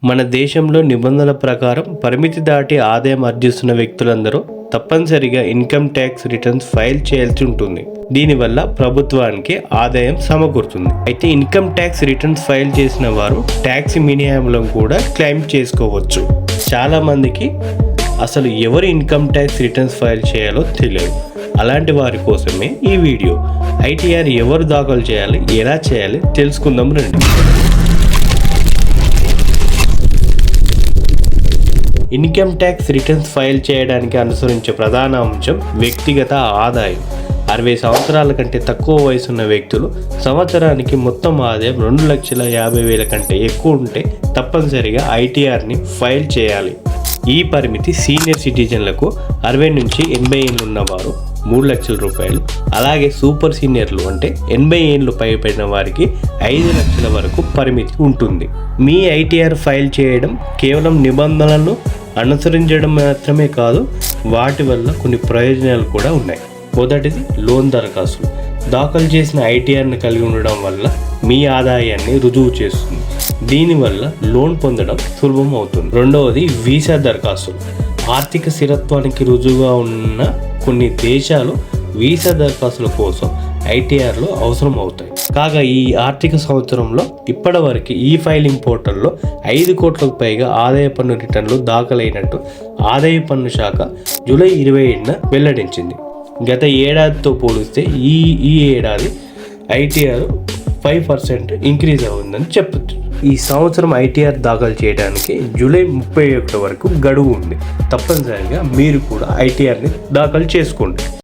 మన దేశంలో నిబంధనల ప్రకారం పరిమితి దాటి ఆదాయం ఆర్జిస్తున్న వ్యక్తులందరూ తప్పనిసరిగా ఇన్కమ్ ట్యాక్స్ రిటర్న్స్ ఫైల్ చేయాల్సి ఉంటుంది. దీనివల్ల ప్రభుత్వానికి ఆదాయం సమకూరుతుంది. అయితే ఇన్కమ్ ట్యాక్స్ రిటర్న్స్ ఫైల్ చేసిన వారు ట్యాక్స్ మినహాయింపులను కూడా క్లెయిమ్ చేసుకోవచ్చు. చాలా మందికి అసలు ఎవరు ఇన్కమ్ ట్యాక్స్ రిటర్న్స్ ఫైల్ చేయాలో తెలియదు. అలాంటి వారి కోసమే ఈ వీడియో. ఐటీఆర్ ఎవరు దాఖలు చేయాలి, ఎలా చేయాలి తెలుసుకుందాం రండి. ఇన్కమ్ ట్యాక్స్ రిటర్న్స్ ఫైల్ చేయడానికి అనుసరించే ప్రధాన అంశం వ్యక్తిగత ఆదాయం. 60 సంవత్సరాల కంటే తక్కువ వయసున్న వ్యక్తులు సంవత్సరానికి మొత్తం ఆదాయం 2,50,000 కంటే ఎక్కువ ఉంటే తప్పనిసరిగా ఐటీఆర్ని ఫైల్ చేయాలి. ఈ పరిమితి సీనియర్ సిటిజన్లకు 60 నుంచి 80 ఏళ్ళు ఉన్నవారు 3 లక్షల రూపాయలు, అలాగే సూపర్ సీనియర్లు అంటే 80 ఏళ్ళు పైబడిన వారికి 5 లక్షల వరకు పరిమితి ఉంటుంది. మీ ఐటీఆర్ ఫైల్ చేయడం కేవలం నిబంధనలను అనుసరించడం మాత్రమే కాదు, వాటి వల్ల కొన్ని ప్రయోజనాలు కూడా ఉన్నాయి. మొదటిది లోన్ దరఖాస్తులు. దాఖలు చేసిన ఐటీఆర్ని కలిగి ఉండడం వల్ల మీ ఆదాయాన్ని రుజువు చేస్తుంది. దీనివల్ల లోన్ పొందడం సులభం అవుతుంది. రెండవది వీసా దరఖాస్తులు. ఆర్థిక స్థిరత్వానికి రుజువుగా ఉన్న కొన్ని దేశాలు వీసా దరఖాస్తుల కోసం ఐటీఆర్లు అవసరం అవుతాయి. కాగా ఈ ఆర్థిక సంవత్సరంలో ఇప్పటివరకు ఈ ఫైలింగ్ పోర్టల్లో 5 కోట్లకు పైగా ఆదాయ పన్ను రిటర్న్లు దాఖలైనట్టు ఆదాయ పన్ను శాఖ జూలై 27న వెల్లడించింది. గత ఏడాదితో పోలిస్తే ఈ ఏడాది ఐటీఆర్ 5% ఇంక్రీజ్ అవుతుందని చెప్పచ్చు. ఈ సంవత్సరం ఐటీఆర్ దాఖలు చేయడానికి జూలై 31 వరకు గడువు ఉంది. తప్పనిసరిగా మీరు కూడా ఐటీఆర్ని దాఖలు చేసుకోండి.